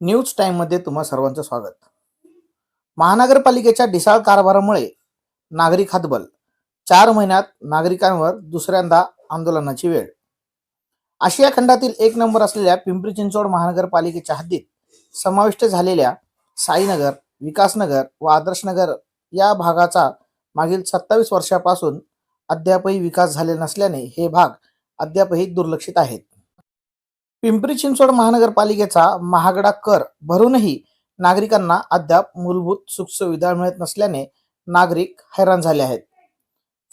News time मध्ये तुम्हा सर्वांचं स्वागत। महानगरपालिकेच्या ढिसाळ कारभारामुळे नागरिक हातबल, 4 महिन्यात नागरिकांवर दुसऱ्यांदा आंदोलनाची वेळ। आशिया खंडातील एक नंबर असलेल्या पिंपरी चिंचवड महानगरपालिकेच्या हद्दीत समाविष्ट झालेल्या साईनगर, विकासनगर व आदर्शनगर या भागाचा मागील 27 वर्षापासून अद्यापही विकास झालेला नसल्याने हे भाग अद्यापही दुर्लक्षित आहेत। पिंपरी चिंचवड महानगरपालिकेचा महागडा कर भरूनही नागरिकांना अद्याप मूलभूत सुखसुविधा मिळत नसल्याने नागरिक हैराण झाले आहेत।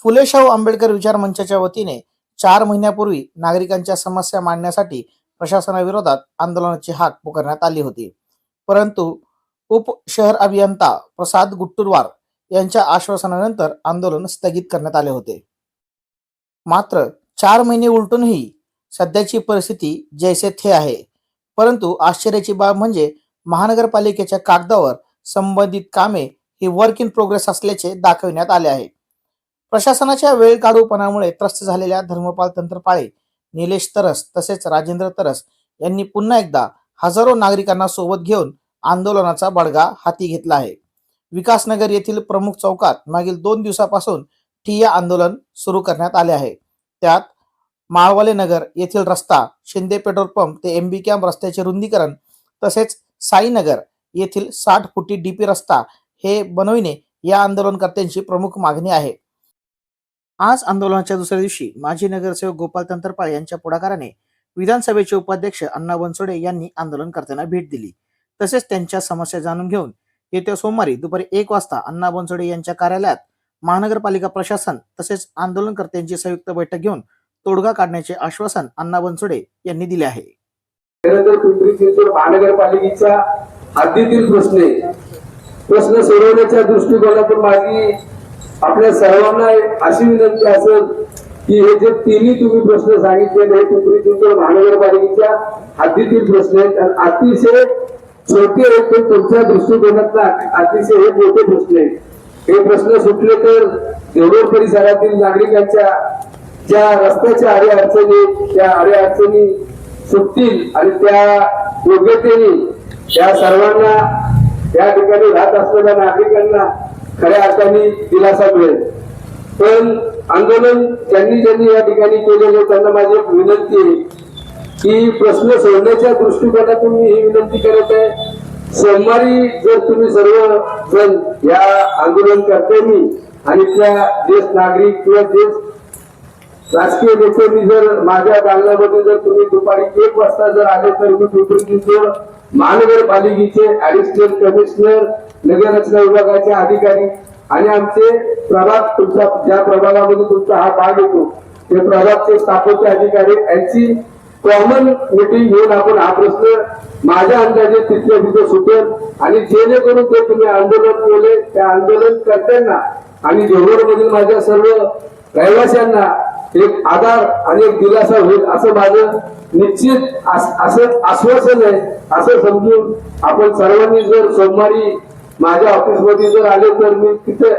फुले शाहू आंबेडकर विचार मंचाच्या वतीने 4 महिन्यापूर्वी नागरिकांच्या समस्या मांडण्यासाठी प्रशासनाविरोधात आंदोलनाची हाक पुकारण्यात आली होती, परंतु उप शहर अभियंता प्रसाद गुट्टूरवार यांच्या आश्वासनानंतर आंदोलन स्थगित करण्यात आले होते। मात्र 4 महिने उलटूनही सध्याची परिस्थिती जैसे थे आहे, परंतु आश्चर्याची बाब म्हणजे महानगरपालिकेच्या कागदावर संबंधित कामे ही वर्क इन प्रोग्रेस असल्याचे दाखविण्यात आले आहे। प्रशासनाच्या वेळ काढूपणामुळे त्रस्त झालेल्या धर्मपाल तंत्रपाळे, निलेश तरस तसेच राजेंद्र तरस यांनी पुन्हा एकदा हजारो नागरिकांना सोबत घेऊन आंदोलनाचा बडगा हाती घेतला आहे। विकासनगर येथील प्रमुख चौकात मागील 2 दिवसापासून ठिय्या आंदोलन सुरू करण्यात आले आहे। त्यात माळवाले नगर येथील रस्ता, शिंदे पेट्रोल पंप ते एमबी कॅम्प रस्त्याचे रुंदीकरण तसेच साईनगर येथील 60 फुटी डीपी रस्ता हे बनविणे या आंदोलनकर्त्यांची प्रमुख मागणी आहे। आज आंदोलनाच्या दुसऱ्या दिवशी माजी नगरसेवक गोपाल तंत्रपाळे यांच्या पुढाकाराने विधानसभेचे उपाध्यक्ष अण्णा बनसोडे यांनी आंदोलनकर्त्यांना भेट दिली, तसेच त्यांच्या समस्या जाणून घेऊन येत्या सोमवारी दुपारी 1 वाजता अण्णा बनसोडे यांच्या कार्यालयात महानगरपालिका प्रशासन तसेच आंदोलनकर्त्यांची संयुक्त बैठक घेऊन तोडगा काढण्याचे आश्वासन अण्णा बनसोडे यांनी दिले आहे। पिंपरी चिंचवड महानगरपालिकेच्या हद्दीतील प्रश्न सोडवण्याच्या दृष्टिकोनातून माझी आपल्या सर्वांना अशी विनंती असेल की हे जे तिन्ही तुम्ही प्रश्न सांगितलेले हे पिंपरी चिंचवड महानगरपालिकेच्या हद्दीतील प्रश्न आहेत आणि अतिशय छोटे आहेत, पण तुमच्या दृष्टिकोनातून अतिशय हे मोठे प्रश्न आहेत। हे प्रश्न सुटले तर देवळूर परिसरातील नागरिकांच्या ज्या रस्त्याच्या अडीअडचणी त्या अडीअडचणी सुटतील आणि त्या योग्यतेने त्या सर्वांना त्या ठिकाणी राहत असलेल्या नागरिकांना खऱ्या अर्थाने दिलासा मिळेल। पण आंदोलन ज्यांनी या ठिकाणी केलेले त्यांना माझी एक विनंती आहे की प्रश्न सोडण्याच्या दृष्टिकोनातून मी ही विनंती करत आहे, सोमवारी जर तुम्ही सर्व जण या आंदोलनकर्त्यांनी आणि त्या ज्येष्ठ नागरिक किंवा ज्येष्ठ राजकीय नेत्यांनी जर माझ्या दालनामध्ये जर तुम्ही दुपारी 1 वाजता जर आले तर मी पिंपरी चिंचवड महानगरपालिकेचे ऍडिशनल कमिशनर, नगररचना विभागाचे अधिकारी आणि आमचे प्रभाग, तुमच्या ज्या प्रभागामध्ये तुमचा हा भाग येतो ते प्रभागचे स्थापत्य अधिकारी यांची कॉमन मीटिंग घेऊन आपण हा प्रश्न माझ्या अंदाजे तिथल्या तिथे सुटेल आणि जेणेकरून ते तुम्ही आंदोलन केले त्या आंदोलनकर्त्यांना आणि देवळमधील माझ्या सर्व रहिवाशांना एक आधार आणि एक दिलासा होईल असं माझं निश्चित असं आश्वासन आहे। असं समजून आपण सर्वांनी जर सोमवारी माझ्या ऑफिसमध्ये जर आले तर मी तिथे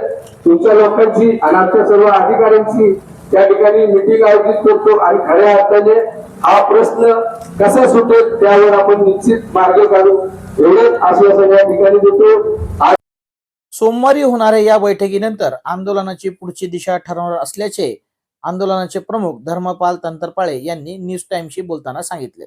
तुमच्या लोकांची आणि आमच्या सर्व अधिकाऱ्यांची त्या ठिकाणी मीटिंग आयोजित करतो आणि खऱ्या अर्थाने हा प्रश्न कसा सुटेल त्यावर आपण निश्चित मार्ग काढू एवढंच आश्वासन या ठिकाणी देतो। सोमवारी होणाऱ्या या बैठकीनंतर आंदोलनाची पुढची दिशा ठरवणार असल्याचे आंदोलनाचे प्रमुख धर्मपाल तंत्रपाळे यांनी न्यूज टाइमशी बोलताना सांगितले।